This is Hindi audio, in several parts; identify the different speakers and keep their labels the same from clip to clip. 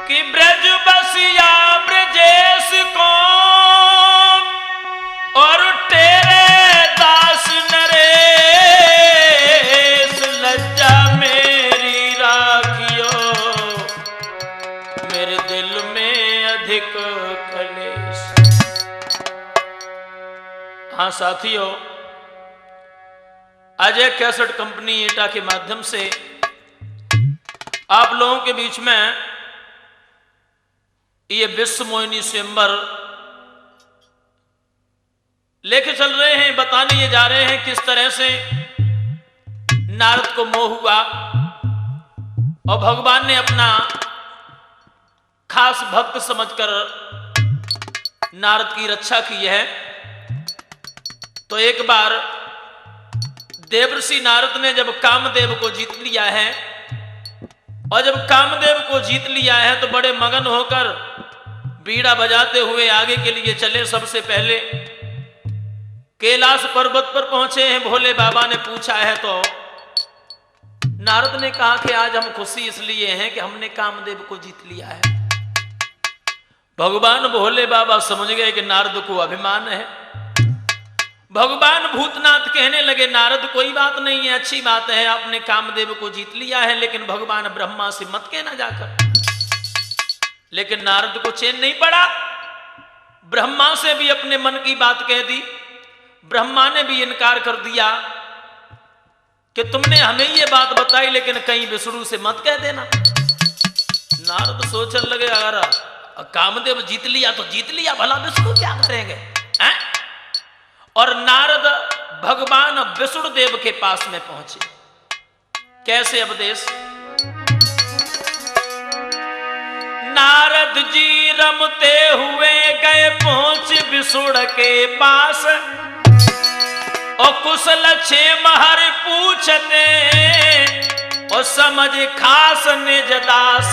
Speaker 1: कि ब्रज बसिया ब्रजेश को और तेरे दास नरेश, लज्जा मेरी राखियो मेरे दिल में अधिक कलेश। हाँ साथियों, अजय कैसेट कंपनी एटा के माध्यम से आप लोगों के बीच में ये विश्व मोहिनी स्वयंवर लेके चल रहे हैं, बताने ये जा रहे हैं किस तरह से नारद को मोह हुआ और भगवान ने अपना खास भक्त समझकर नारद की रक्षा की है। तो एक बार देवर्षि नारद ने जब कामदेव को जीत लिया है, और जब कामदेव को जीत लिया है तो बड़े मगन होकर बीड़ा बजाते हुए आगे के लिए चले। सबसे पहले कैलाश पर्वत पर पहुंचे हैं। भोले बाबा ने पूछा है तो नारद ने कहा कि आज हम खुशी इसलिए हैं कि हमने कामदेव को जीत लिया है। भगवान भोले बाबा समझ गए कि नारद को अभिमान है। भगवान भूतनाथ कहने लगे, नारद कोई बात नहीं है, अच्छी बात है, आपने कामदेव को जीत लिया है, लेकिन भगवान ब्रह्मा से मत कहना जाकर। लेकिन नारद को चैन नहीं पड़ा। ब्रह्मा से भी अपने मन की बात कह दी। ब्रह्मा ने भी इनकार कर दिया कि तुमने हमें ये बात बताई, लेकिन कहीं विष्णु से मत कह देना। नारद सोचने लगे, अगर कामदेव जीत लिया तो जीत लिया, भला विष्णु क्या करेंगे हैं? और नारद भगवान विष्णु देव के पास में पहुंचे। कैसे उपदेश? नारद जी रमते हुए गए पहुंच विष्णु के पास, और कुशल क्षेम हर पूछते और समझ खास निज दास।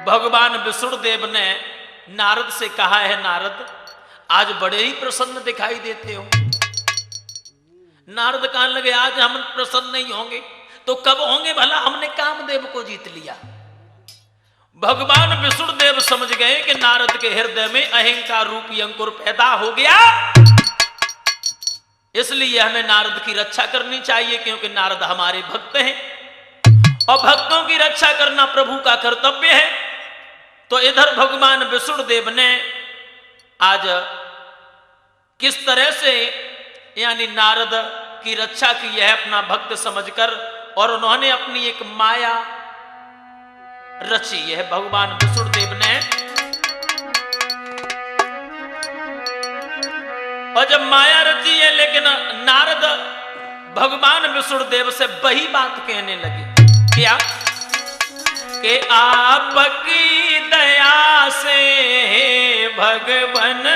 Speaker 1: भगवान विष्णु देव ने नारद से कहा है, नारद आज बड़े ही प्रसन्न दिखाई देते हो। नारद कहने लगे, आज हम प्रसन्न नहीं होंगे तो कब होंगे भला? हमने कामदेव को जीत लिया। भगवान विष्णुदेव समझ गए कि नारद के हृदय में अहंकार रूपी अंकुर पैदा हो गया, इसलिए हमें नारद की रक्षा करनी चाहिए, क्योंकि नारद हमारे भक्त हैं और भक्तों की रक्षा करना प्रभु का कर्तव्य है। तो इधर भगवान विष्णुदेव ने आज किस तरह से यानी नारद की रक्षा की है अपना भक्त समझकर, और उन्होंने अपनी एक माया रची है भगवान विष्णुदेव ने। और जब माया रची है, लेकिन नारद भगवान विष्णुदेव से वही बात कहने लगे, क्या कि आपकी दया से भगवान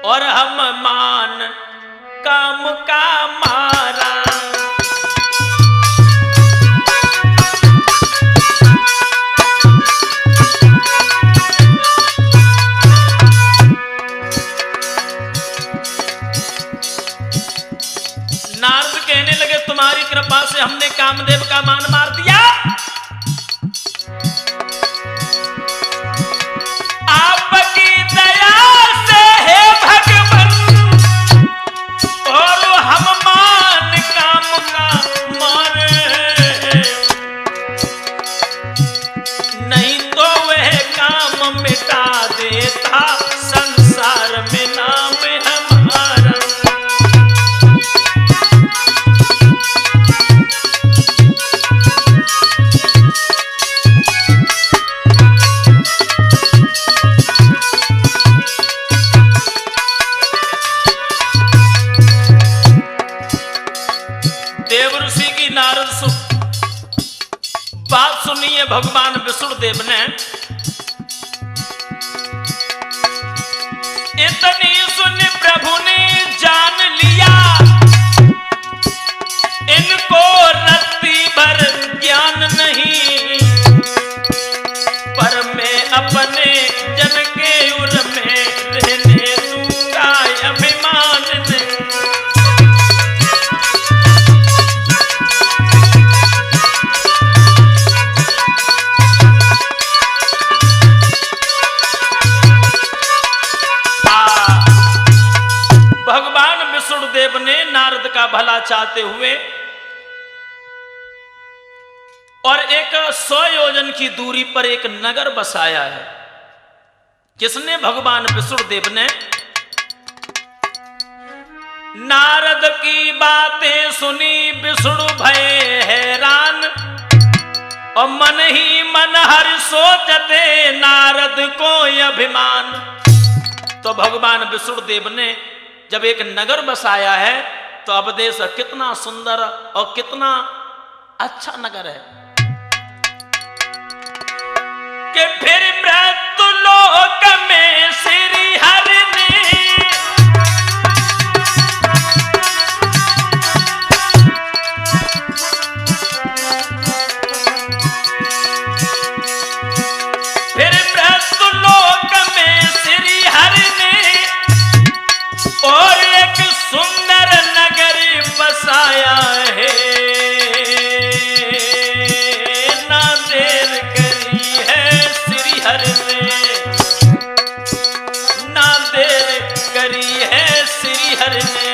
Speaker 1: और हम मान काम का मारा। नारद कहने लगे, तुम्हारी कृपा से हमने कामदेव का मान मार दिया। आपकी दया से है भगवान और हम मान काम का मारे, नहीं तो वह काम मिटा देता संसार में नाम हमारा। देवर्षि की नारद बात सुनी है भगवान विष्णुदेव ने। इतनी सुन प्रभु ने जान लिया, इनको रत्ती भर ज्ञान नहीं, पर मैं अपने जन के उर में रहने दूंगा अभिमान नहीं। चाहते हुए और एक 100 योजन की दूरी पर एक नगर बसाया है। किसने? भगवान विष्णुदेव ने। नारद की बातें सुनी विष्णु भये हैरान, और मन ही मन हर सोचते नारद को अभिमान। तो भगवान विष्णुदेव ने जब एक नगर बसाया है तो अब देश कितना सुंदर और कितना अच्छा नगर है कि फिर मृत्यु लोक में श्री हरि ने और एक सुंदर नगर बसाया है। ना देर करी है श्री हरि ने, ना देर करी है श्री हरि ने।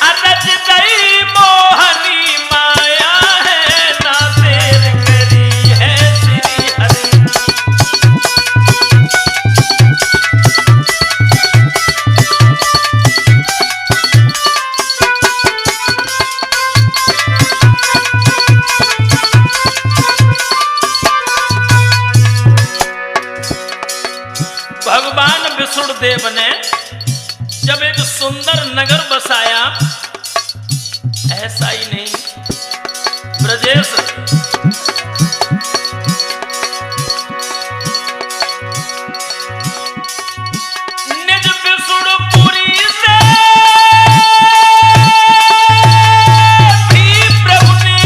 Speaker 1: अरज गई मोहनी माया है, ना देर करी है श्री हरि। भगवान विष्णुदेव ने जब एक सुंदर नगर बसाया, ऐसा ही नहीं ब्रजेश, निज विष्णुपुरी से भी प्रभु ने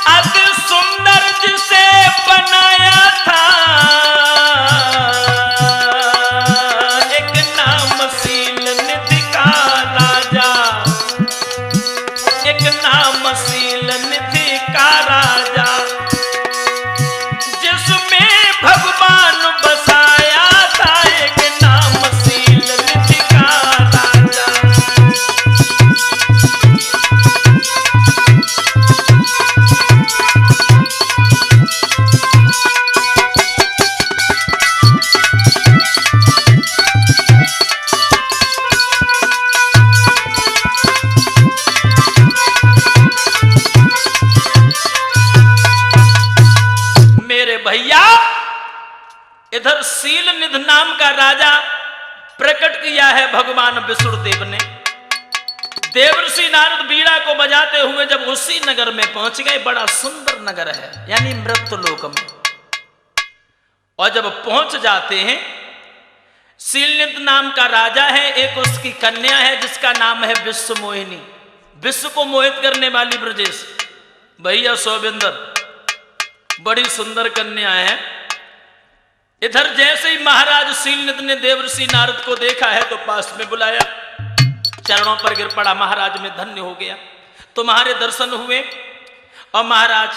Speaker 1: अति सुंदर जिसे बनाया था, एक नामशील निधि का राजा, एक नामशील निधि का राजा, जिसमें भगवान बसाया था, एक नामशील निधि का राजा। भैया इधर शील निधि नाम का राजा प्रकट किया है भगवान विष्णुदेव ने। देवर्षि नारद बीड़ा को बजाते हुए जब उसी नगर में पहुंच गए, बड़ा सुंदर नगर है यानी मृत्युलोक में, और जब पहुंच जाते हैं, शील निधि नाम का राजा है, एक उसकी कन्या है जिसका नाम है विश्व मोहिनी, विश्व को मोहित करने वाली ब्रजेश भैया सोबिंदर, बड़ी सुंदर कन्या है। इधर जैसे ही महाराज शीलनिधि ने देवर्षि नारद को देखा है तो पास में बुलाया, चरणों पर गिर पड़ा, महाराज में धन्य हो गया। तुम्हारे दर्शन हुए और महाराज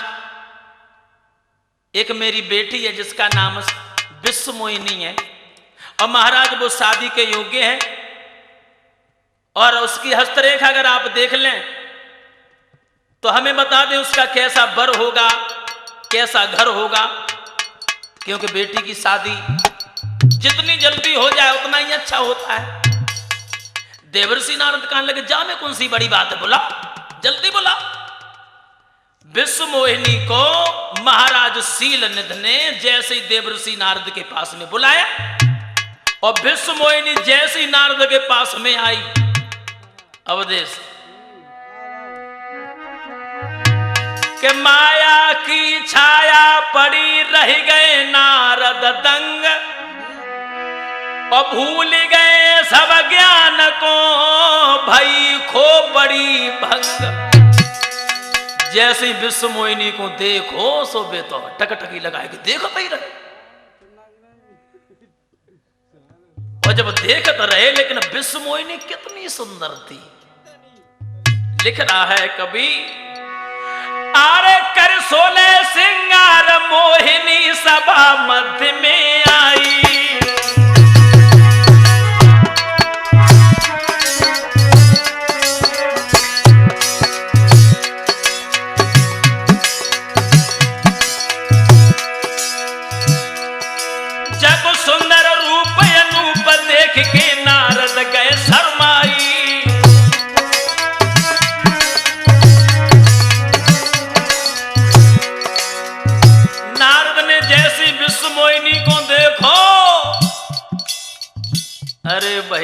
Speaker 1: एक मेरी बेटी है जिसका नाम विश्व मोहिनी है, और महाराज वो शादी के योग्य है, और उसकी हस्तरेखा अगर आप देख लें तो हमें बता दें उसका कैसा वर होगा, कैसा घर होगा, क्योंकि बेटी की शादी जितनी जल्दी हो जाए उतना ही अच्छा होता है। देवर्षि नारद कहने लगे, जा में कौन सी बड़ी बात है, बुला, जल्दी बुला। विश्व मोहिनी को महाराज शीलनिधि ने जैसे ही देवर्षि नारद के पास में बुलाया, और विश्व मोहिनी जैसे ही नारद के पास में आई, अवदेश कि माया की छाया पड़ी रह गए नारद दंग, और भूल गए सब ज्ञान को भई खो बड़ी भंग। जैसे विश्व मोहिनी को देखो सो बेतो टकटकी लगाए कि देखते ही रहे, और जब देखते रहे, लेकिन विश्व मोहिनी कितनी सुंदर थी। लिख रहा है कभी, आरे कर सोले सिंगार मोहिनी सभा मध्य में आई,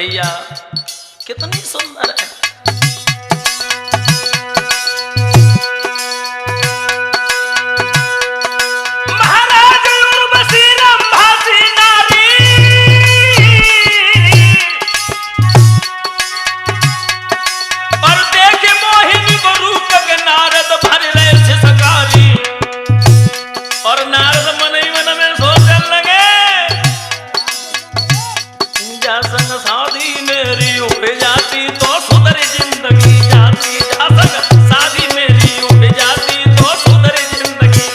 Speaker 1: भैया कितनी सुंदर है। महाराज उर्वशी रंभासी नारी, और देखे मोहिनी को रूप के नारद भर रहे थे सकारी। और नारद मन ही मन में सोचने लगे, जा संग शादी मेरी हो जाती तो सुधर जिंदगी जाती, जा संग शादी मेरी हो जाती तो सुधर जिंदगी।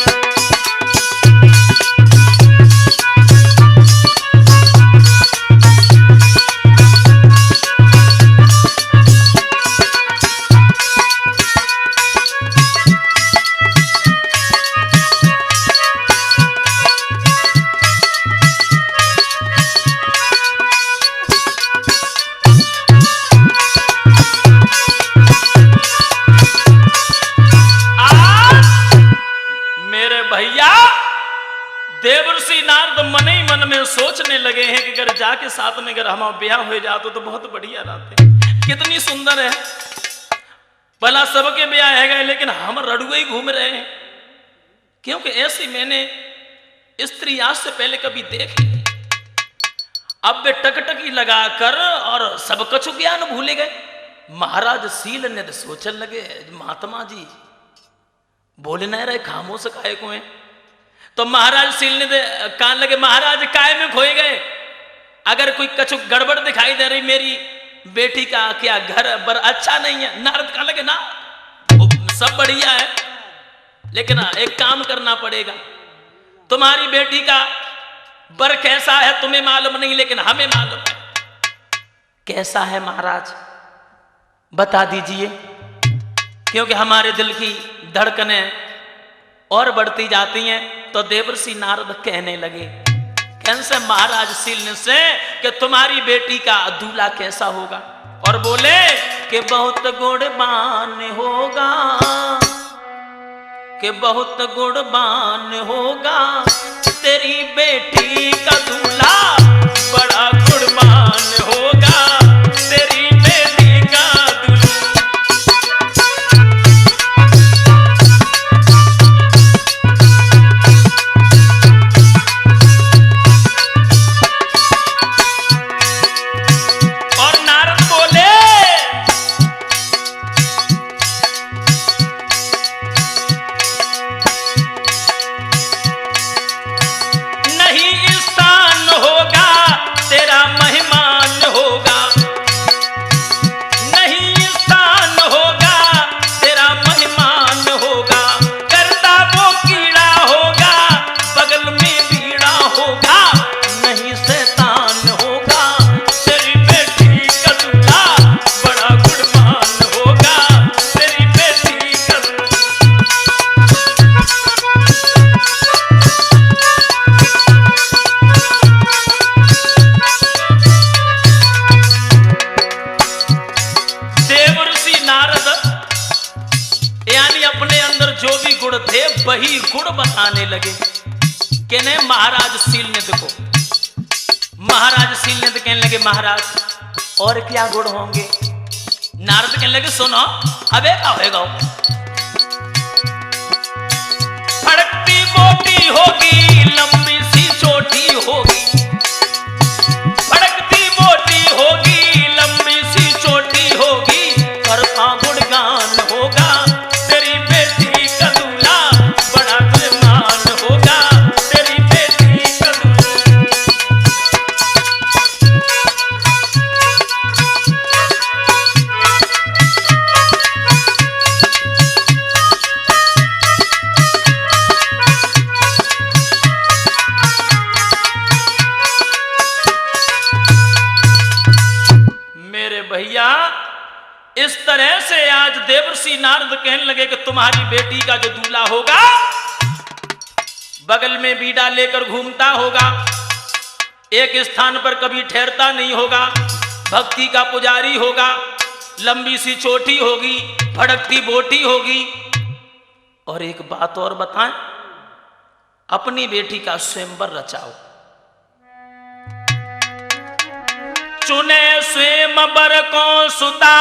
Speaker 1: देवर्षि नारद मन ही मन में सोचने लगे हैं कि अगर जाके साथ में अगर हम ब्याह हो जाते तो बहुत बढ़िया रहते। कितनी सुंदर है, भला सबके ब्याह है गए लेकिन हम रड़ुए ही घूम रहे हैं, क्योंकि ऐसी मैंने स्त्री आज से पहले कभी देखी। अब वे टकटकी लगाकर और सब कछु ज्ञान भूले गए। महाराज सील ने सोचने लगे, महात्मा जी बोले नहीं रहे, खामोश काहे को है। तो महाराज सील ने कहने लगे, महाराज काय में खोए गए, अगर कोई कछु गड़बड़ दिखाई दे रही मेरी बेटी का क्या घर बर अच्छा नहीं है। नारद कहने लगे, ना सब बढ़िया है, लेकिन एक काम करना पड़ेगा, तुम्हारी बेटी का बर कैसा है तुम्हें मालूम नहीं लेकिन हमें मालूम है। कैसा है महाराज बता दीजिए, क्योंकि हमारे दिल की धड़कनें और बढ़ती जाती हैं। तो देवर्षि नारद कहने लगे, कैसे महाराज सील से कि तुम्हारी बेटी का दूल्हा कैसा होगा, और बोले कि बहुत गुणवान होगा, कि बहुत गुणवान होगा, तेरी बेटी का दूल्हा बड़ा गुणवान होगा, तेरी बेटी का वही गुण बताने लगे कि नहीं। महाराज सील ने देखो, महाराज सील ने कहने लगे, महाराज और क्या गुण होंगे। नारद कहने लगे, सुनो अबे क्या होएगा, फड़कती मोटी होगी, लंबी सी छोटी होगी, फड़कती मोटी होगी, लंबी सी छोटी होगी, करता गुणगान होगा, तेरी बेटी का दूल्हा बड़ा गुणवान होगा, तेरी बेटी का भैया। इस तरह से आज देवर्षि नारद कहने लगे कि तुम्हारी बेटी का जो दूल्हा होगा बगल में बीड़ा लेकर घूमता होगा, एक स्थान पर कभी ठहरता नहीं होगा, भक्ति का पुजारी होगा, लंबी सी चोटी होगी, फड़कती बोटी होगी। और एक बात और बताएं, अपनी बेटी का स्वयंवर रचाओ, चुने स्वयं बर को सुता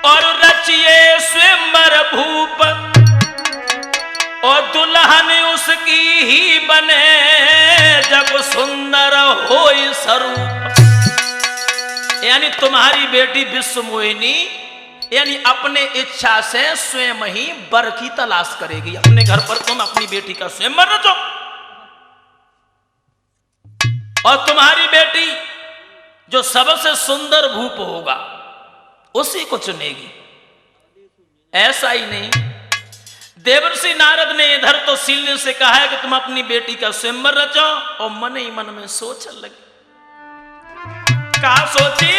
Speaker 1: और रचिए स्वयंवर भूप और दुल्हन उसकी ही बने जब सुंदर होई स्वरूप। यानी तुम्हारी बेटी विश्व मोहिनी यानी अपने इच्छा से स्वयं ही वर की तलाश करेगी। अपने घर पर तुम अपनी बेटी का स्वयंवर रचो और तुम्हारी बेटी जो सबसे सुंदर भूप होगा उसी को चुनेगी। ऐसा ही नहीं, देवर्षि नारद ने इधर तो सील से कहा है कि तुम अपनी बेटी का स्वयंवर रचो और मन ही मन में सोचने लगे। क्या सोची?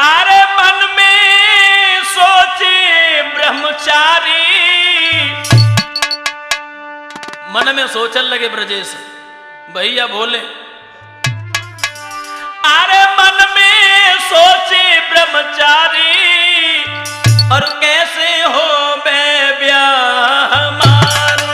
Speaker 1: अरे मन में सोचे ब्रह्मचारी, मन में सोचने लगे ब्रजेश भैया बोले। अरे मन में सोचे ब्रह्मचारी और कैसे हो बे ब्याह हमारा।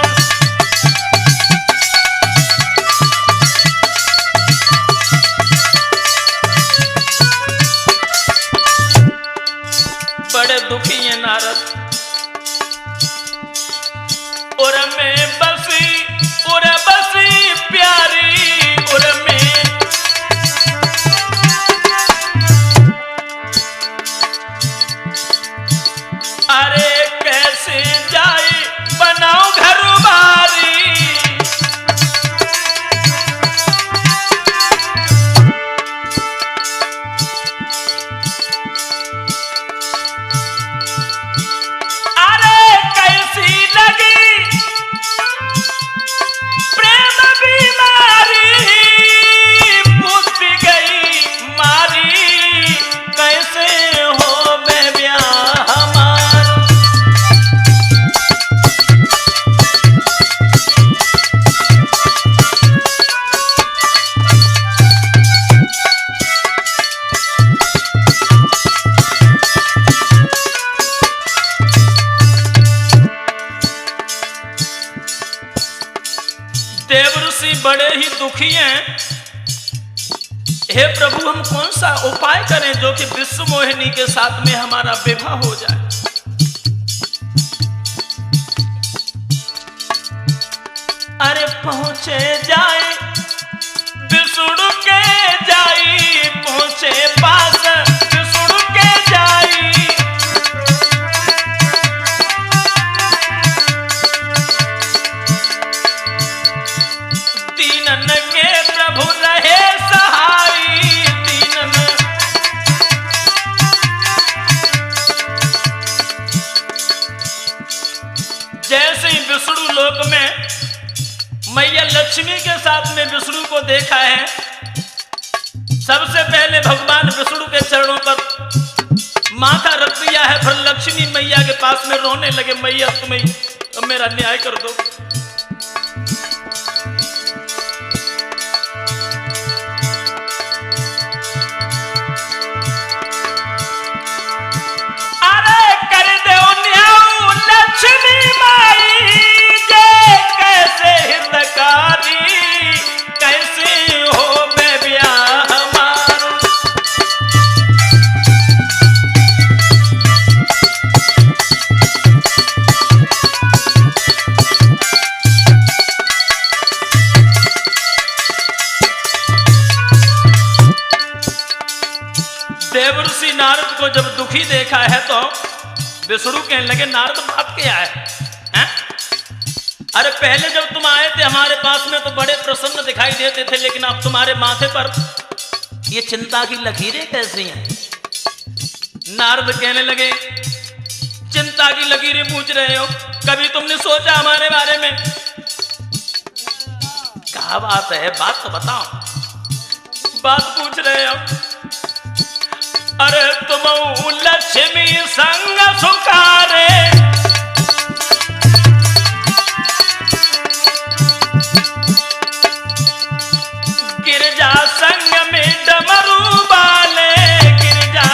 Speaker 1: बड़े दुखी हैं नारद। और मैं बसी प्यारी और मैं अरे कैसे जाए बनाओ घर बारी। अरे कैसी लगी प्रेम बीमारी, पूछ गई मारी कैसे हो बे ब्याह हमारा। देवऋषि बड़े ही दुखी हैं। हे प्रभु हम कौन सा उपाय करें जो कि विश्व मोहिनी के साथ में हमारा विवाह हो जाए। अरे पहुंचे जाए विष्णु के जाई, पहुंचे पास विष्णु के जाई। दीनन के प्रभु रहे सहाई, दीनन जैसे ही विष्णु लोक में मैया लक्ष्मी के साथ में विष्णु को देखा है, सबसे पहले भगवान विष्णु के चरणों पर माथा रख दिया है। फिर लक्ष्मी मैया के पास में रोने लगे, मैया तुम्हें मेरा न्याय कर दो। अरे कर दो न्याय लक्ष्मी माई, जे कैसे हितकारी कैसे हो बे ब्याह हमारा। देवर्षि नारद को जब दुखी देखा है तो विष्णु कहने लगे नारद बात क्या है? अरे पहले जब तुम आए थे हमारे पास में तो बड़े प्रसन्न दिखाई देते थे, लेकिन अब तुम्हारे माथे पर ये चिंता की लकीरें कैसी हैं? नारद कहने लगे चिंता की लकीरें पूछ रहे हो, कभी तुमने सोचा हमारे बारे में? क्या बात है, बात तो बताओ। बात पूछ रहे हो? अरे तुम लक्ष्मी संग सुखारे, गिरजा संग में डमरू बाले, गिरजा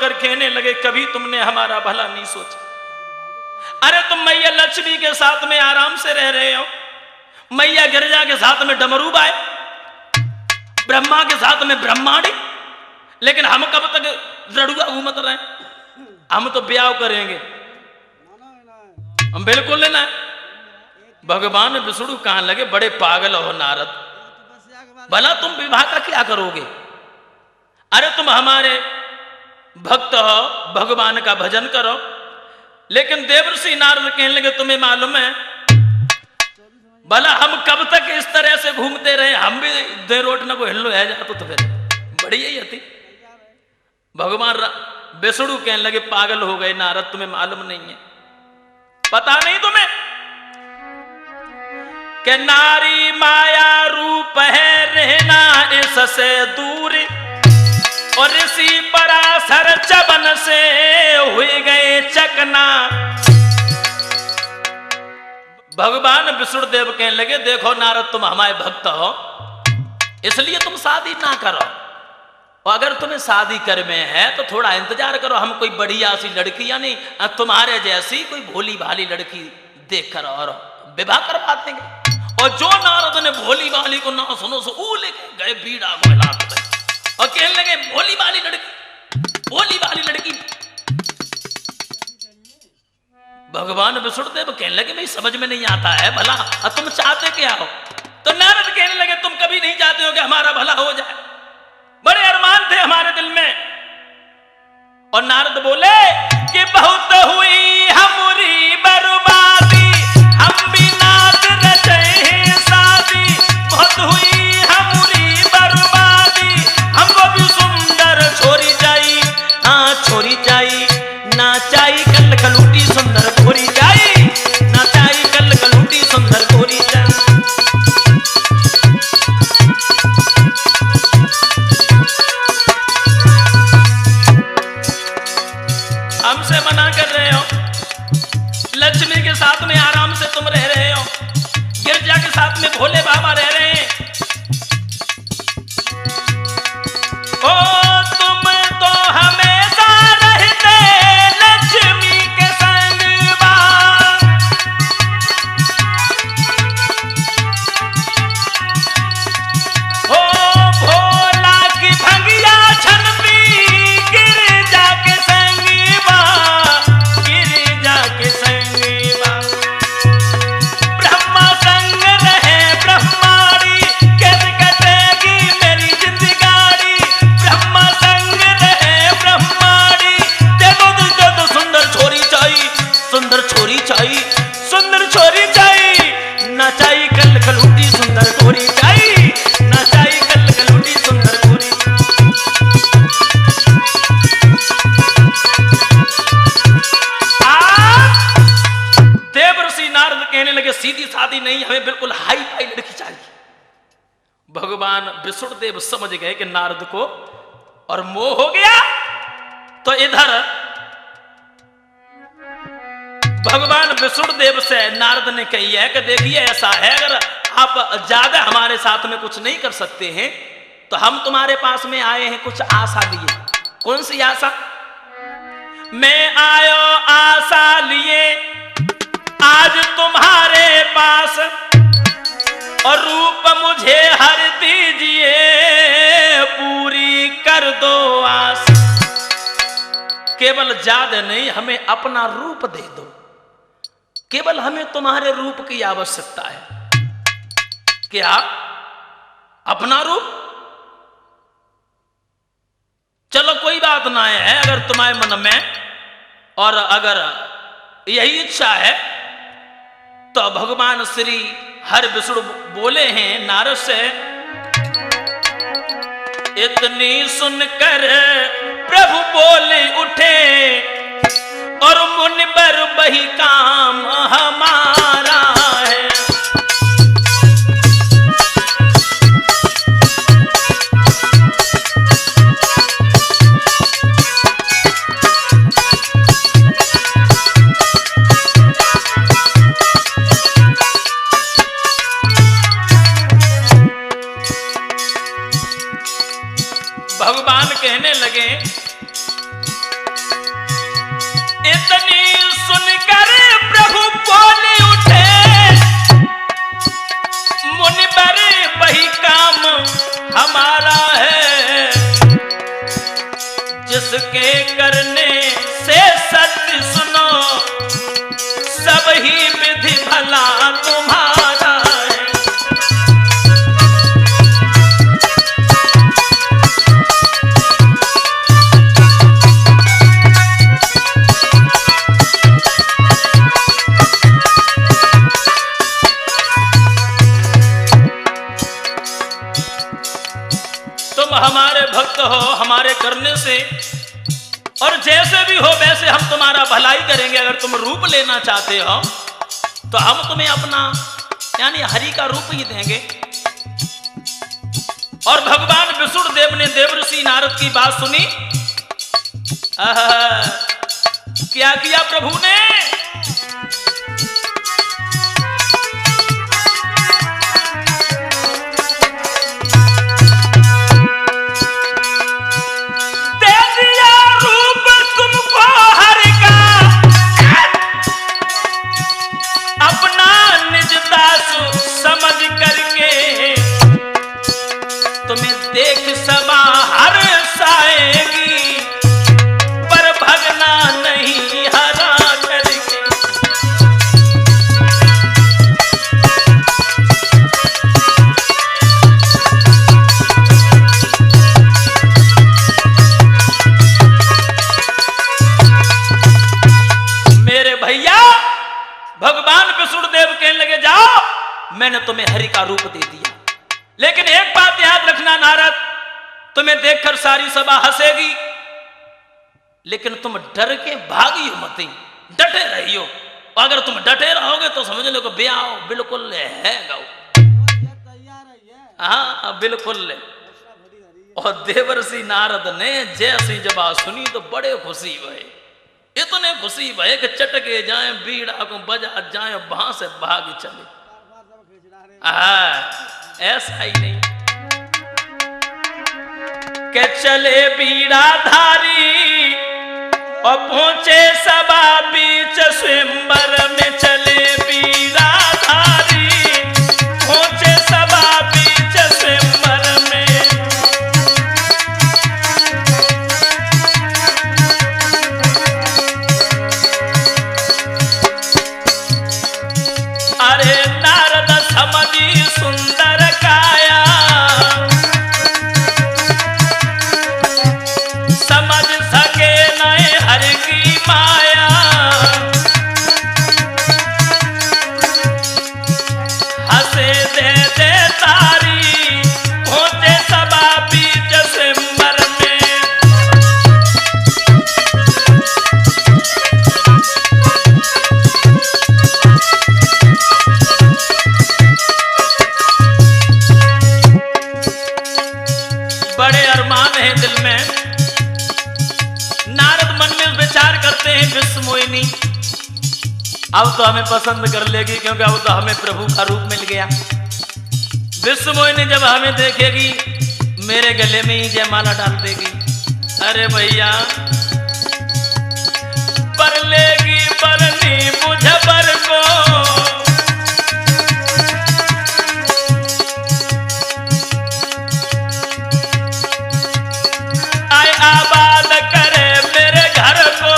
Speaker 1: कर कहने लगे कभी तुमने हमारा भला नहीं सोचा। अरे तुम मैया लक्ष्मी के साथ में आराम से रह रहे हो, मैया गिरजा के साथ में डमरू बाए, ब्रह्मा के साथ में ब्रह्मांडी, लेकिन हम कब तक रड़ुआ घूमत रहे? हम तो ब्याह करेंगे, हम बिल्कुल लेना है। भगवान विष्णु कहां लगे बड़े पागल हो नारद, भला तुम विवाह का क्या करोगे? अरे तुम हमारे भक्त हो, भगवान का भजन करो। लेकिन देवर्षि नारद कहने लगे तुम्हें मालूम है भला हम कब तक इस तरह से घूमते रहे? हम भी दे रोट न को हिलो है जातो तो फिर बड़ी यही थी। भगवान विष्णु कहने लगे पागल हो गए नारद, तुम्हें मालूम नहीं है, पता नहीं तुम्हें कि नारी माया रूप है रहना इससे दूर, और ऋषि पराशर चबन से हुए गए चकना। भगवान विष्णुदेव कहने लगे देखो नारद तुम हमारे भक्त हो, इसलिए तुम शादी ना करो, और अगर तुम्हें शादी कर में है तो थोड़ा इंतजार करो, हम कोई बढ़िया सी लड़की या नहीं तुम्हारे जैसी कोई भोली भाली लड़की देख कर और विवाह करवा देंगे। और जो नारद ने भोली भाली को ना सुनो सो ऊ लेके गए बीड़ा गोला और कहने लगे भोली भाली लड़की, भोली भाली लड़की। भगवान विष्णुदेव कहने लगे भाई समझ में नहीं आता है भला तुम चाहते क्या हो? तो नारद कहने लगे तुम कभी नहीं चाहते हो कि हमारा भला हो जाए, बड़े अरमान थे हमारे दिल में। और नारद बोले कि बहुत हुई हमारी बर्बादी, हम भी नाच रचे शादी, बहुत हुई हमारी बर्बादी, हमको भी सुंदर छोरी चाहिए, हाँ छोरी चाहिए, ना चाहिए कल कलूटी सुंदर छोरी चाहिए, ना चाहिए कल कलूटी सुंदर छोरी चाहिए। हमसे मना कर रहे हो, लक्ष्मी के साथ में आराम से तुम रह रहे हो, गिरजा के साथ में भोले बाबा रह रहे हैं, ओ तुम तो हमेशा रहते लक्ष्मी के संग बा, ओ भोला की भंगिया छन पी गिरजा के संग बा, गिरजा के संग बा, ब्रह्मा संग रहे ब्रह्माणी, कैसे कटेगी मेरी जिंदगानी, ब्रह्मा संग रहे ब्रह्माणी, देखो तो सुंदर छोरी चाहिए, सुंदर छोरी चाहिए, सुंदर छोरी चाहिए, ना चाहिए कल कलूटी सुंदर छोरी चाहिए, ना चाहिए कल कलूटी सुंदर छोरी। देवर्षि नारद कहने लगे सीधी सादी नहीं, हमें बिल्कुल हाई फाई लड़की चाहिए। भगवान विष्णुदेव समझ गए कि नारद को और मोह हो गया, तो इधर भगवान विष्णुदेव से नारद ने कही है कि देखिए ऐसा है अगर आप ज्यादा हमारे साथ में कुछ नहीं कर सकते हैं तो हम तुम्हारे पास में आए हैं कुछ आशा लिए। कौन सी आशा? मैं आयो आशा लिए आज तुम्हारे पास, और रूप मुझे हर दीजिए पूरी कर दो आस, केवल ज्यादा नहीं हमें अपना रूप दे दो, केवल हमें तुम्हारे रूप की आवश्यकता है। क्या? अपना रूप? चलो कोई बात ना है, अगर तुम्हारे मन में और अगर यही इच्छा है तो भगवान श्री हर विष्णु बोले हैं नारद से, इतनी सुनकर प्रभु बोले उठे और मुनि पर वही काम हमारा है। भगवान कहने लगे इतनी सुनकर प्रभु बोल उठे, मुनिवर वही काम हमारा है, जिसके करने से सत्य सुनो, सब ही विधि भला तुम्हारा है। तुम हमारे भक्त हो, हमारे करने से, और जैसे भी हो वैसे हम तुम्हारा भलाई करेंगे। अगर तुम रूप लेना चाहते हो तो हम तुम्हें अपना यानी हरि का रूप ही देंगे। और भगवान विष्णुदेव ने देवर्षि नारद की बात सुनी। क्या किया प्रभु ने? देख सभा हर्ष आएगी, पर भगना नहीं हरा करके। मेरे भैया भगवान विष्णुदेव कहने लगे, जाओ मैंने तुम्हें हरि का रूप दे दिया, लेकिन एक बात याद रखना नारद, तुम्हें देखकर सारी सभा हंसेगी, लेकिन तुम डर के भागी मत, डटे रहियो। अगर तुम डटे रहोगे तो समझ लो कि ब्याह बिल्कुल है गाओ। हाँ बिल्कुल। और देवर्षि नारद ने जैसी जबान सुनी तो बड़े खुशी भये, इतने खुशी भये कि चटके जाए, बीड़ा को बजा जाए, वहां से भाग चले। ऐसा ही नहीं के चले बीड़ा धारी और पहुंचे सभा बीच स्वयंवर में। चले बीड़ा धारी पहुंचे सभा बीच स्वयंवर में। अरे नारद समझी सुंदर काया, समझ सके नए हरि की माया। हंसे दे दे तारी पहुंचे सभा बीच स्वयंवर में। बड़े अरमान हैं दिल में। नारद मन में विचार करते हैं, विश्व मोहिनी अब तो हमें पसंद कर लेगी, क्योंकि अब तो हमें प्रभु का रूप मिल गया। विश्व मोहिनी जब हमें देखेगी मेरे गले में ही जयमाला डाल देगी। अरे भैया पर लेगी बरनी मुझ पर को, आए आबाद करे मेरे घर को।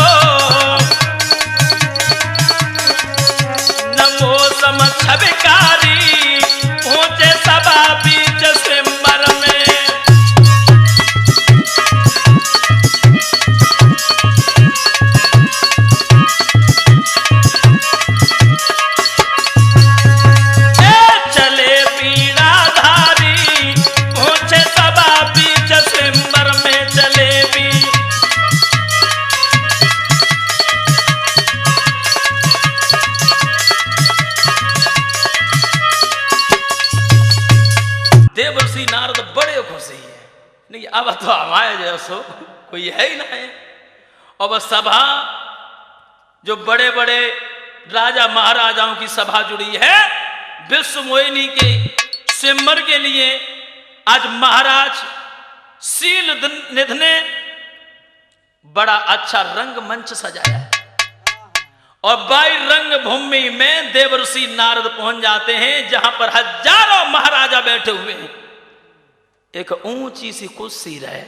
Speaker 1: नमो समक्ष भिखारी पहुंचे सभा बीच स्वयंवर में। चले बीड़ा धारी पहुंचे सभा बीच स्वयंवर में। चले भी देवर्षि नारद बड़े खुशी है, नहीं अब तो हमारे जैसो कोई है ही ना है। और सभा जो बड़े बड़े राजा महाराजाओं की सभा जुड़ी है विश्व मोहिनी के स्वयंवर के लिए। आज महाराज शील निधि ने बड़ा अच्छा रंग मंच सजाया है। और बाई रंग भूमि में देवर्षि नारद पहुंच जाते हैं, जहां पर हजारों महाराजा बैठे हुए हैं। एक ऊंची सी कुर्सी रहे,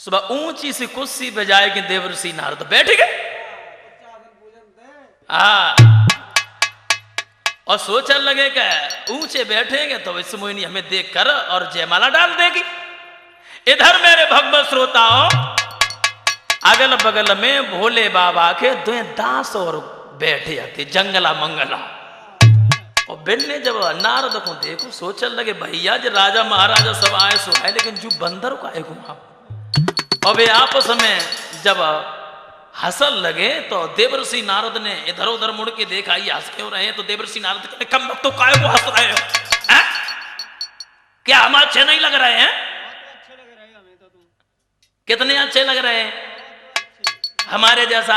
Speaker 1: सुबह ऊंची सी कुर्सी पे जाए कि देवर्षि नारद बैठ गए। और सोचने लगे कि ऊंचे बैठेंगे तो इस मोहिनी हमें देख कर और जयमाला डाल देगी। इधर मेरे भगवत श्रोताओं, अगल बगल में भोले बाबा के दो दास और बैठे आते जंगला मंगला। और बिन ने जब नारद को देखो सोचने लगे भैया जी राजा महाराजा सब आए सो आए, लेकिन जो बंदर का आए घुमा। और वे आपस में जब हंसल लगे तो देवर्षि नारद ने इधर उधर मुड़ के देखा ये हंस क्यों रहे हैं। तो देवर्षि नारद कहते कम तो काय को हंस रहे हो, क्या हम अच्छे नहीं लग रहे हैं? कितने अच्छे लग रहे हैं? हमारे जैसा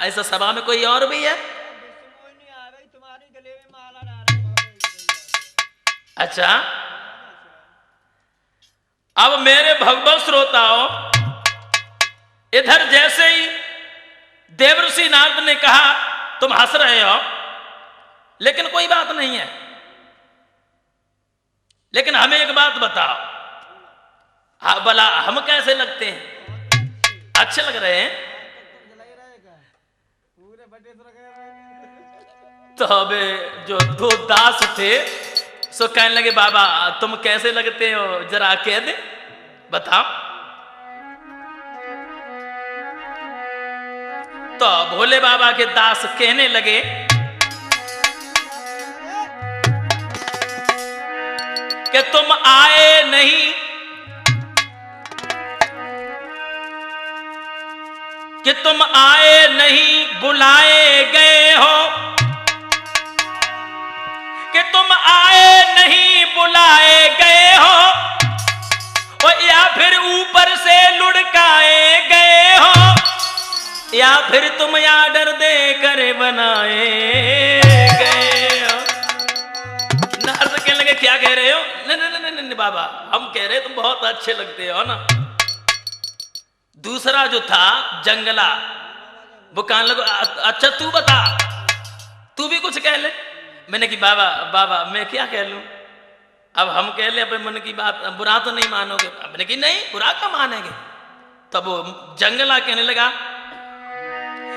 Speaker 1: ऐसा सभा में कोई और भी है? अच्छा, अब मेरे भगवत श्रोताओं, इधर जैसे ही देवर्षि नारद ने कहा तुम हंस रहे हो, लेकिन कोई बात नहीं है, लेकिन हमें एक बात बताओ, भला हम कैसे लगते हैं? अच्छे लग रहे हैं? तो अब जो दो दास थे सो कहने लगे बाबा तुम कैसे लगते हो, जरा कह दे बताओ। तो भोले बाबा के दास कहने लगे कि तुम आए नहीं, कि तुम आए नहीं बुलाए गए हो, कि तुम आए नहीं बुलाए गए हो, और या फिर ऊपर से लुढ़काए गए हो, या फिर तुम आर्डर दे कर बनाए गए हो। नारद कहने लगे क्या कह रहे हो? नहीं बाबा हम कह रहे तुम बहुत अच्छे लगते हो ना। दूसरा जो था जंगला वो कहने लगा अच्छा तू बता, तू भी कुछ कह ले। मैंने कि बाबा बाबा मैं क्या कह लूं, अब हम कह ले अपने मन की बात, बुरा तो नहीं मानोगे? मैंने कि नहीं बुरा क्या मानेंगे। तब वो जंगला कहने लगा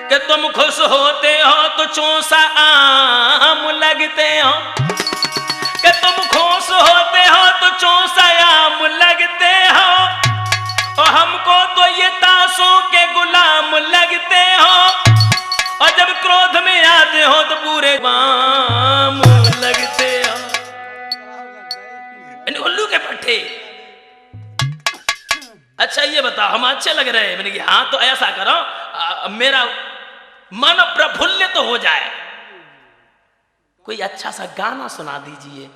Speaker 1: कि तुम खुश होते हो तो चौसा आम लगते हो, कि तुम खुश होते हो तो चौसा आम लगते हो, और हमको तो ये ताशों के गुलाम लगते हो, और जब क्रोध में आते हो तो पूरे वाम लगते हो। उल्लू के पट्टे। अच्छा ये बताओ हम अच्छे लग रहे हैं? मैंने कहा हाँ तो ऐसा करो मेरा मन प्रफुल्लित तो हो जाए, कोई अच्छा सा गाना सुना दीजिए।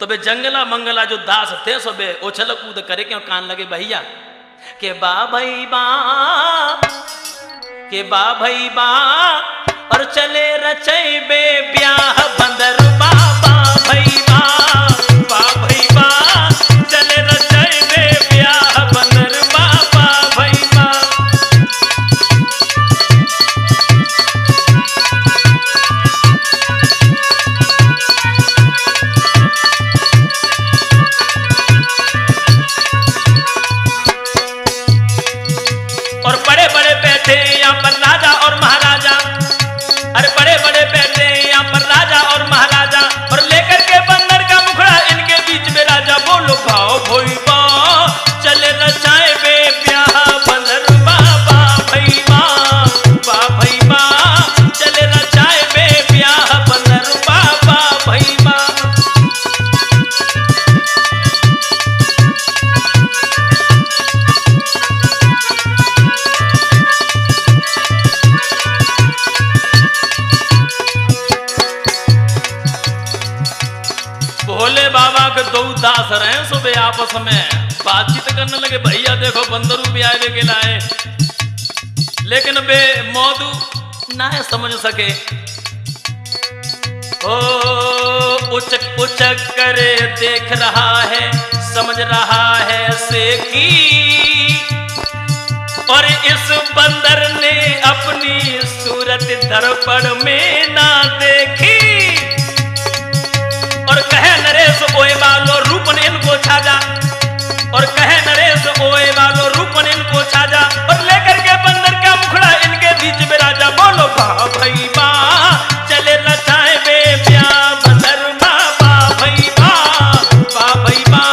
Speaker 1: तो वे जंगला मंगला जो दास थे सो वे उछल कूद करे क्यों कान लगे भैया के बा भाई बा, के बा भाई बा, और चले रचई बे ब्याह बंदर बाबा भाई बा, बा भाई बा, चले रचई बे ब्याह बंदर बाबा भाई बा। और बड़े बड़े बैठे यहाँ पर राजा और महाराजा, अरे बड़े बड़े बैठे यहाँ पर राजा और महाराजा, और लेकर के बंदर का मुखड़ा इनके बीच में राजा बोलो भाव भोई बा, चले रचाए बे ब्याह बंदर बाबा भई बा, बा भई बा, चले रचाए बे ब्याह बंदर बाबा भई बा। भोले बाबा के दो दास रहे सुबह आपस में बातचीत करने लगे भैया देखो बंदरू भी आए के लाए, लेकिन बे मौदू ना समझ सके। ओ उचक उचक करे देख रहा है समझ रहा है से की, और इस बंदर ने अपनी सूरत दर्पण में ना देखी। और कहे नरेश ओए वालो रूप ने इनको छाजा, और कहे नरेश ओए वालो रूप ने इनको छाजा, और लेकर के बंदर का मुखड़ा इनके बीच में राजा। बोलो बा भई बा चले लचाए बे ब्याह बंदर बा भई बा भई बा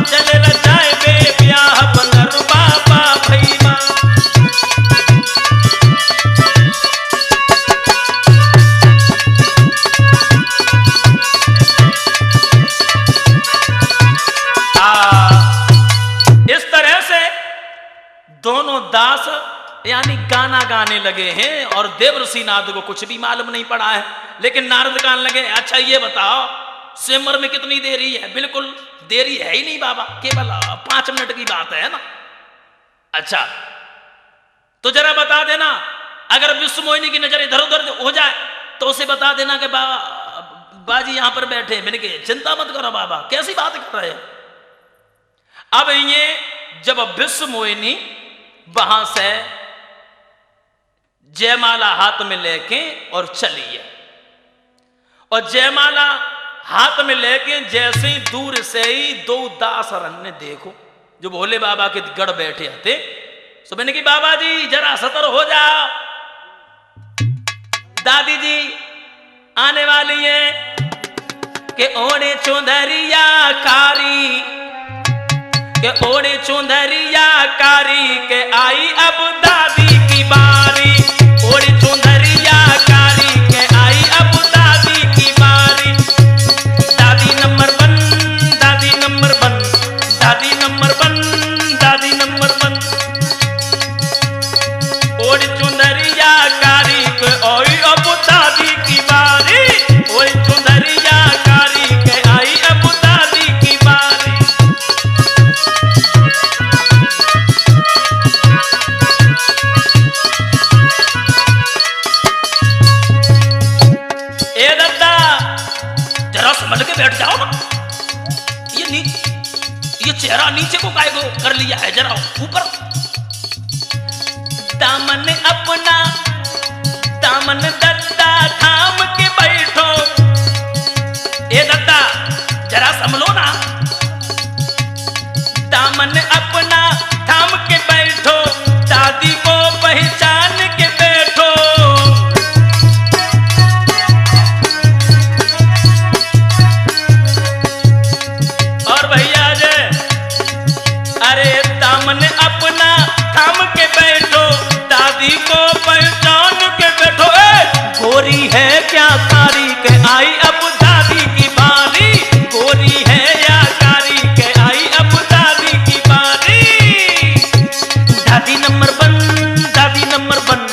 Speaker 1: चले लचाए बे ब्याह बंदर बा भई बा। इस तरह से दोनों दास यानी गाना गाने लगे हैं और देवर्षि नारद को कुछ भी मालूम नहीं पड़ा है। लेकिन नारद कहने लगे अच्छा ये बताओ स्वयंवर में कितनी देरी है? बिल्कुल देरी है ही नहीं बाबा, केवल 5 मिनट की बात है ना। अच्छा तो जरा बता देना, अगर विश्व मोहिनी की नजर इधर उधर हो जाए तो उसे बता देना कि बाजी यहां पर बैठे। मैंने कहा चिंता मत करो बाबा, कैसी बात कर रहे हैं। अब ये जब विश्व मोहिनी वहां से जयमाला हाथ में लेके और चली है, और जयमाला हाथ में लेके जैसे ही दूर से ही 2 दास ने देखो जो भोले बाबा के गढ़ बैठे थे, तो मैंने की बाबा जी जरा सतर हो जाओ, दादी जी आने वाली है के ओढ़े चौधरिया कारी, के ओढ़े चौधरिया कारी के आई अब दादी की बारी। ओढ़े चौधरिया कारी के आई अब दादी की बारी। दादी नंबर 1, दादी नंबर 1, दादी नंबर 1, दादी नंबर 1। ओढ़े चौधरिया कारी के आई अब दादी की बारी। ओढ़े चौधरिया कारी के आई अब दादी की बारी। संभल के बैठ जाओ ना, ये चेहरा नीचे को काय को कर लिया है, जरा ऊपर। दामन अपना दामन दत्ता थाम के बैठो, ए दत्ता जरा संभलो ना। दामन अपना थाम के बैठो, दादी को पहचान के बैठो। अपना थाम के बैठो, दादी को पहचान के बैठो। गोरी है क्या कारी के आई अब दादी की बारी। गोरी है या कारी के आई अब दादी की बारी। दादी नंबर 1, दादी नंबर 1,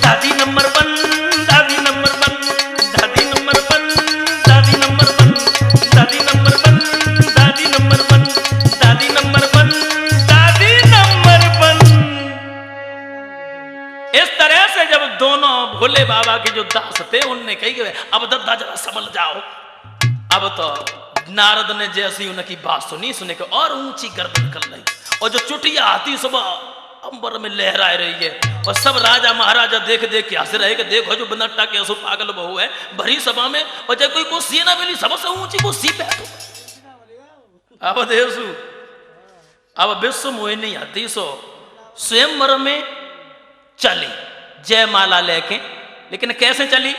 Speaker 1: दादी नंबर 1, दादी नंबर 1, दादी नंबर 1, दादी नंबर 1, दादी नंबर 1, दादी नंबर 1, दादी नंबर 1। इस तरह से जब दोनों भोले बाबा के जो दास थे उनने कही कि अब दद्दा जरा संभल जाओ। अब तो नारद ने जैसी उनकी बात सुनी, सुने के और ऊंची गर्दन कर ली, और जो चुटिया हाथी सुबह अंबर में लहरा रही है, और सब राजा महाराजा देख देख के हंस रहे कि देखो जो बनट्टा के असु पागल बहू है भरी सभा में, और जब कोई कुर्सी ना मिली सबसे ऊंची कुर्सी पे बैठो। अब देवसु अब विश्व मोहिनी हाथी सो स्वयंवर में चली जयमाला लेके, लेकिन कैसे चली?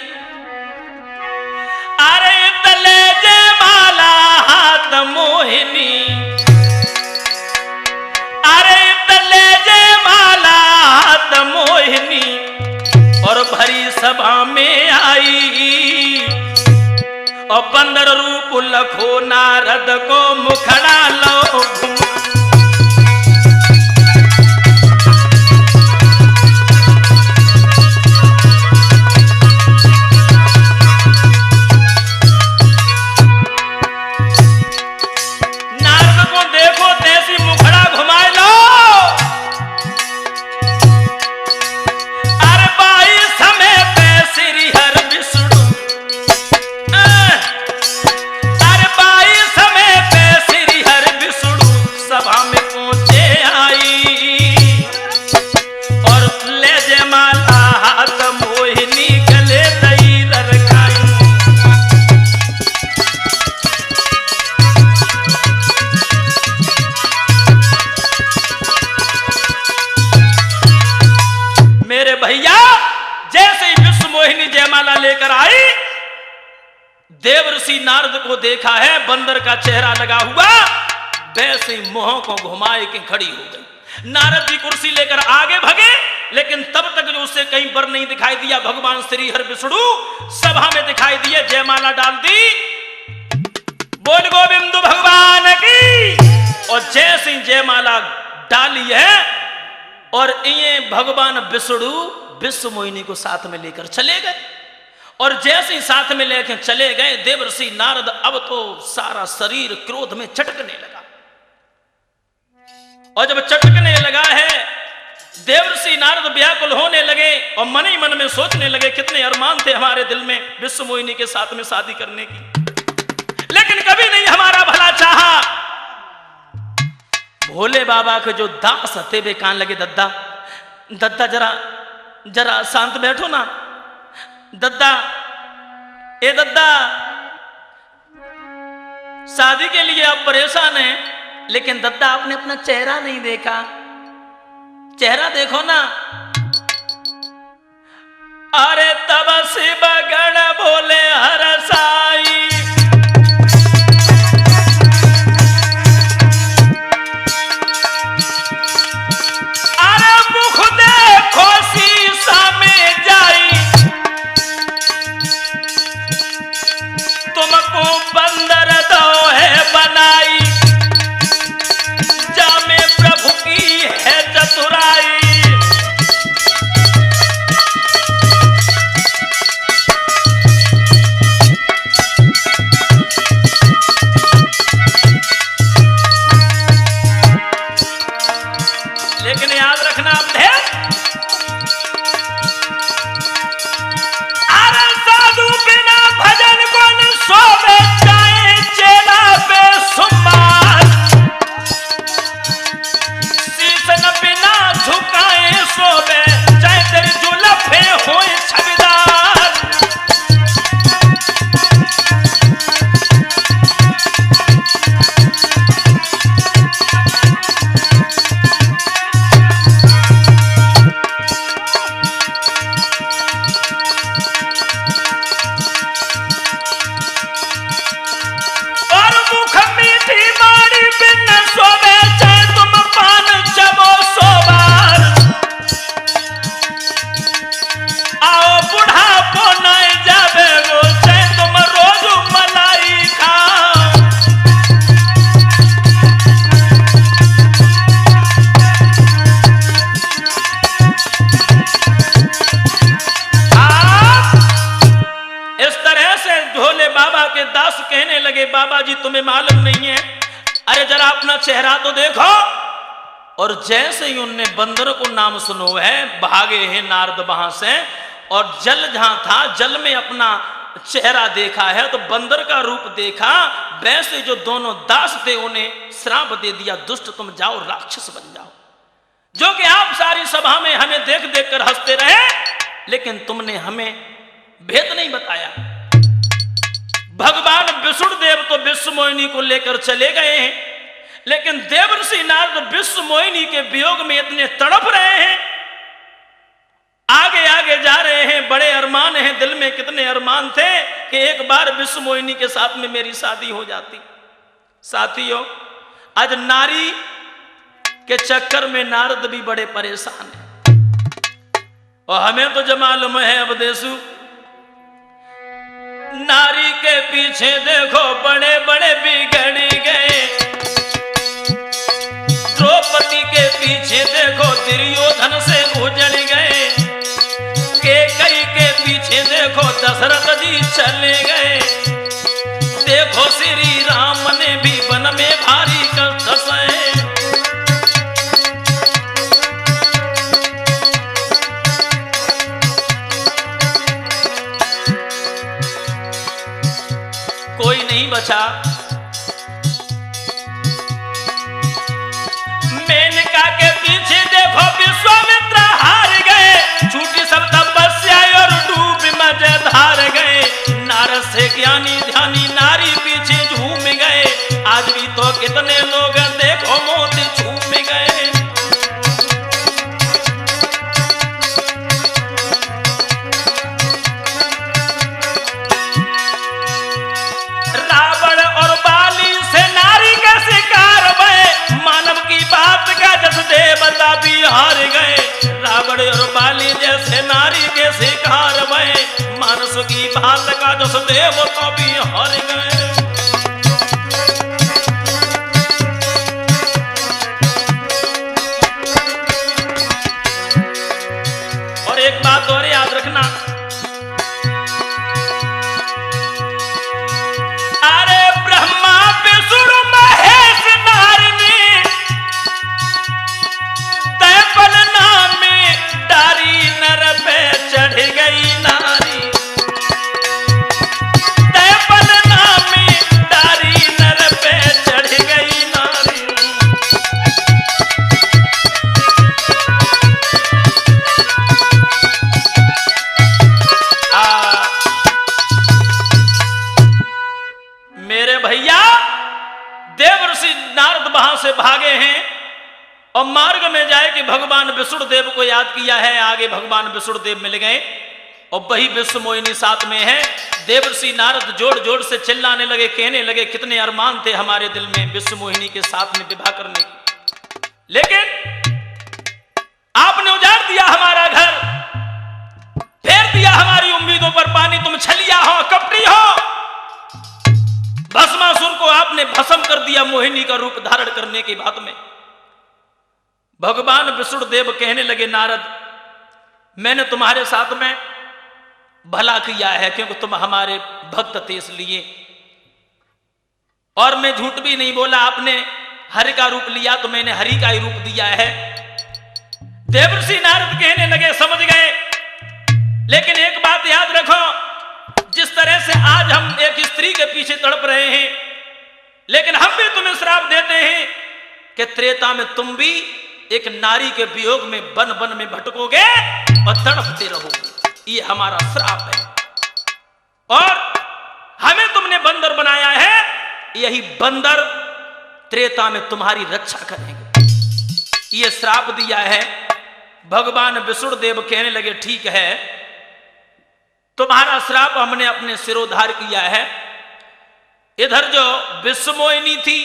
Speaker 1: अरे तले जयमाला हाथ मोहिनी, अरे तले जयमाला हाथ मोहिनी, और भरी सभा में आई, और बंदर रूप लखो नारद को मुखड़ा लो घुमा। जयमाला लेकर आई। देवर्षि नारद को देखा है बंदर का चेहरा लगा हुआ, वैसे मोह को घुमाए के खड़ी हो गई। नारद जी कुर्सी लेकर आगे भगे, लेकिन तब तक जो उससे कहीं बर नहीं दिखाई दिया, भगवान श्री हरि विष्णु सभा में दिखाई दिए, जयमाला डाल दी। बोल गोविंद भगवान की। और जैसे जयमाला डाली है और ये भगवान विष्णु विश्व मोहिनी को साथ में लेकर चले गए। और जैसे ही साथ में लेकर चले गए, देवर्षि नारद अब तो सारा शरीर क्रोध में चटकने लगा। और जब चटकने लगा है, देवर्षि नारद व्याकुल होने लगे और मन ही मन में सोचने लगे कितने अरमान थे हमारे दिल में विश्व मोहिनी के साथ में शादी करने की, लेकिन कभी नहीं हमारा भला चाहा। भोले बाबा के जो दास थे वे कान लगे, दद्दा दद्दा जरा शांत बैठो ना, दद्दा ए दद्दा, शादी के लिए आप परेशान हैं, लेकिन दद्दा आपने अपना चेहरा नहीं देखा, चेहरा देखो ना। अरे तब शिव गण बोले हर साई, अरे मुख देखो शीशा में जाई, तुमको बंदर दो है बनाई, जामे प्रभु की है चतुराई। लेकिन याद रखना अवधेश, अरे साधु बिना भजन को न सोवे, जाए चेला पे सुमार, शीशन बिना झुकाए सोवे, चाहे तेरे जुल्फे होए छविदार। और मुख मीठी मारी बिन सोवे, चाहे तुम पान चबो सोबार, आओ बुढ़ापो नहीं जावे वो, चाहे तुम रोज मलाई खाओ। इस तरह से भोले बाबा के दास कहने लगे, बाबा जी तुम्हें मालूम नहीं है, अरे जरा अपना चेहरा तो देखो। और जैसे ही उनने बंदर को नाम सुनो है, भागे हैं नारद वहां से, और जल जहां था जल में अपना चेहरा देखा है तो बंदर का रूप देखा। वैसे जो दोनों दास थे उन्हें श्राप दे दिया, दुष्ट तुम जाओ राक्षस बन जाओ। जो कि आप सारी सभा में हमें देख देख कर हंसते रहे, लेकिन तुमने हमें भेद नहीं बताया। भगवान विष्णु देव तो विश्व मोहिनी को लेकर चले गए हैं, लेकिन देवर्षि नारद विश्व मोहिनी के वियोग में इतने तड़प रहे हैं, आगे आगे जा रहे हैं। बड़े अरमान हैं दिल में, कितने अरमान थे कि एक बार विश्व मोहिनी के साथ में मेरी शादी हो जाती। साथियों, आज नारी के चक्कर में नारद भी बड़े परेशान हैं, और हमें तो जो मालूम है अब देशु, नारी के पीछे देखो बड़े बड़े बिगड़ गए, द्रौपदी के पीछे देखो दुर्योधन से उजड़ गए, कैकेयी के पीछे देखो दशरथ जी चले गए, देखो श्री राम ने भी वन में भारी कष्ट सहे। कोई नहीं बचा। मेनका के पीछे देखो विश्वामित्र हार गए, छूटी सब तपस्या और डूब मजे धार गए, नारद से ज्ञानी ध्यानी नारी पीछे झूम गए, आज भी तो कितने लोग देखो मोती झूम गए। देवता भी हार गए, रावण और बाली जैसे नारी के शिकार भय, मानस की बात का जस देवता भी हार गए। और एक बात और याद रखना, अरे ब्रह्मा विष्णु महेश नारिणी दैपन नामी डारी नर पे चढ़ गई नारी, दैपन नामी डारी नर पे चढ़ गई नारी। मेरे भैया देवर्षि नारद वहां से भागे हैं और मार्ग में जाए कि भगवान विष्णुदेव को याद किया है। आगे भगवान विष्णुदेव मिल गए और वही विश्व मोहिनी साथ में है। देवर्षि नारद जोर जोर से चिल्लाने लगे, कहने लगे कितने अरमान थे हमारे दिल में विश्व मोहिनी के साथ में विवाह करने की, लेकिन आपने उजाड़ दिया हमारा घर, फेर दिया हमारी उम्मीदों पर पानी। तुम छलिया हो, कपटी हो। भस्मासुर को आपने भस्म कर दिया मोहिनी का रूप धारण करने की बात में। भगवान विष्णुदेव कहने लगे नारद, मैंने तुम्हारे साथ में भला किया है क्योंकि तुम हमारे भक्त थे इसलिए, और मैं झूठ भी नहीं बोला। आपने हरि का रूप लिया तो मैंने हरि का ही रूप दिया है। देवर्षि नारद कहने लगे समझ गए, लेकिन एक बात याद रखो, जिस तरह से आज हम एक स्त्री के पीछे तड़प रहे हैं, लेकिन हम भी तुम्हें श्राप देते हैं कि त्रेता में तुम भी एक नारी के वियोग में वन वन में भटकोगे और तड़पते रहोगे। ये हमारा श्राप है और हमें तुमने बंदर बनाया है, यही बंदर त्रेता में तुम्हारी रक्षा करेंगे। ये श्राप दिया है। भगवान विष्णुदेव कहने लगे ठीक है, तुम्हारा श्राप हमने अपने सिरोधार किया है। इधर जो विश्व मोहिनी थी,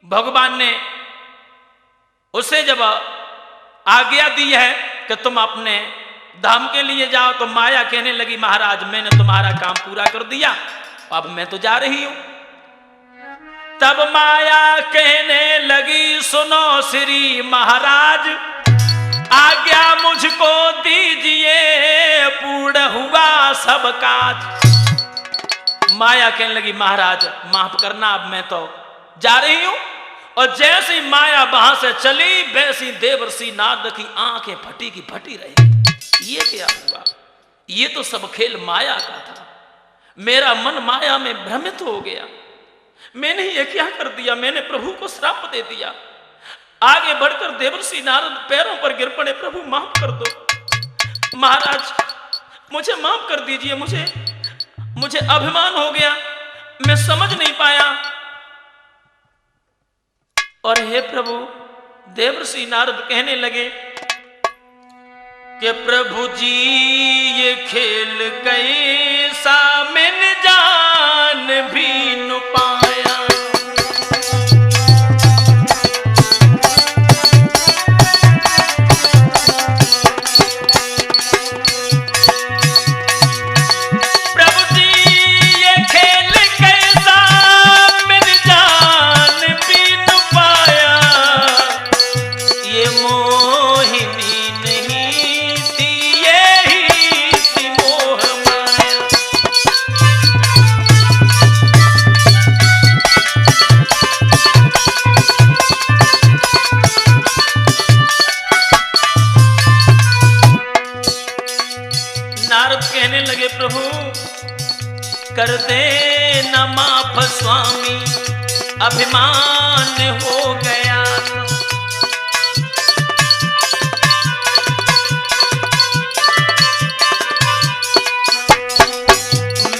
Speaker 1: भगवान ने उसे जब आज्ञा दी है कि तुम अपने धाम के लिए जाओ, तो माया कहने लगी महाराज मैंने तुम्हारा काम पूरा कर दिया, अब मैं तो जा रही हूं। तब माया कहने लगी सुनो श्री महाराज, आज्ञा मुझको दीजिए, पूर्ण हुआ सब काज। माया कहने लगी महाराज माफ करना, अब मैं तो जा रही हूं। और जैसी माया वहां से चली, वैसी देवर्षि नारद की आंखें फटी की फटी रही। ये क्या हुआ? ये तो सब खेल माया का था। मेरा मन माया में भ्रमित हो गया। मैंने ये क्या कर दिया? मैंने प्रभु को श्राप दे दिया। आगे बढ़कर देवर्षि नारद पैरों पर गिर पड़े, प्रभु माफ कर दो, महाराज मुझे माफ कर दीजिए, मुझे अभिमान हो गया, मैं समझ नहीं पाया। और हे प्रभु, देवर्षि नारद कहने लगे कि प्रभु जी ये खेल कैसा मैंने जान भी न पाया। प्रभु कर दे न माफ स्वामी, अभिमान हो गया।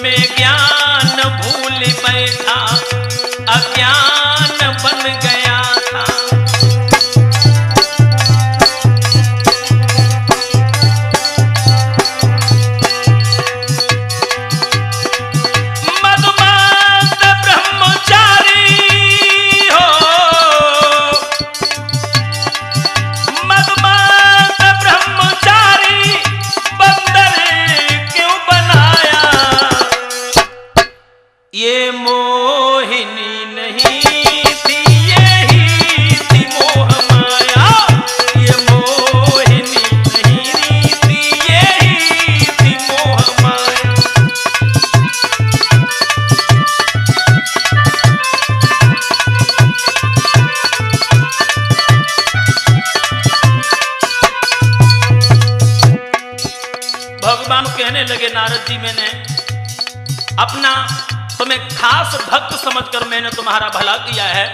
Speaker 1: मैं ज्ञान भूल बैठा, अज्ञान बन गया था। कहने लगे नारद जी मैंने अपना तुम्हें खास भक्त समझकर मैंने तुम्हारा भला किया है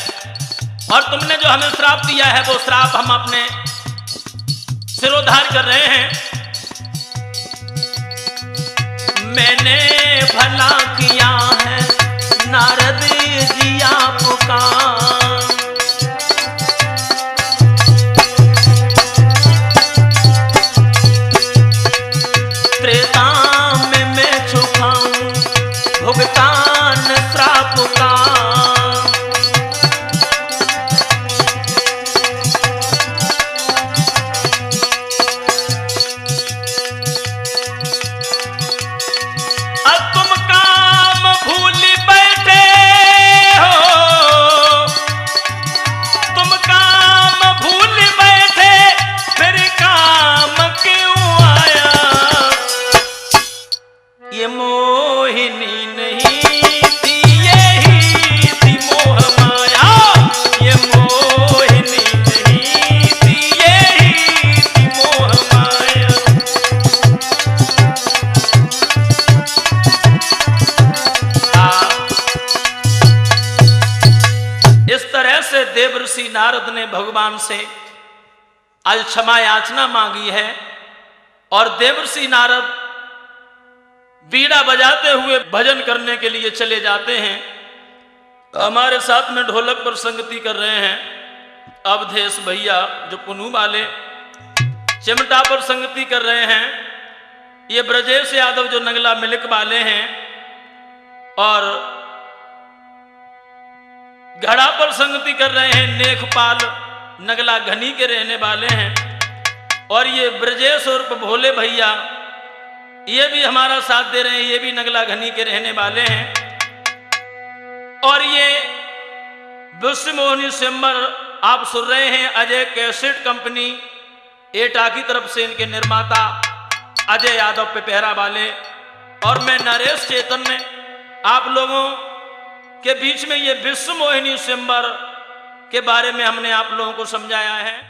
Speaker 1: और तुमने जो हमें श्राप दिया है वो श्राप हम अपने सिरोधार कर रहे हैं। मैंने भला किया है नारद जी आपका, त्रेता में मैं चुकाऊं भुगतान श्राप का। देवर्षि नारद ने भगवान से आज क्षमा याचना मांगी है और देवर्षि नारद बीड़ा बजाते हुए भजन करने के लिए चले जाते हैं। हमारे साथ में ढोलक पर संगति कर रहे हैं अवधेश भैया जो पुनू वाले, चिमटा पर संगति कर रहे हैं ये ब्रजेश यादव जो नगला मिल्क वाले हैं, और घड़ा पर संगति कर रहे हैं नेकपाल नगला घनी के रहने वाले हैं, और ये ब्रजेश और भोले भैया ये भी हमारा साथ दे रहे हैं, ये भी नगला घनी के रहने वाले हैं। और ये विश्व मोहिनी स्वयंवर आप सुन रहे हैं अजय कैसेट कंपनी एटा की तरफ से, इनके निर्माता अजय यादव पे पहरा वाले, और मैं नरेश चेतन ने आप लोगों के बीच में ये विश्व मोहिनी स्वयंवर के बारे में हमने आप लोगों को समझाया है।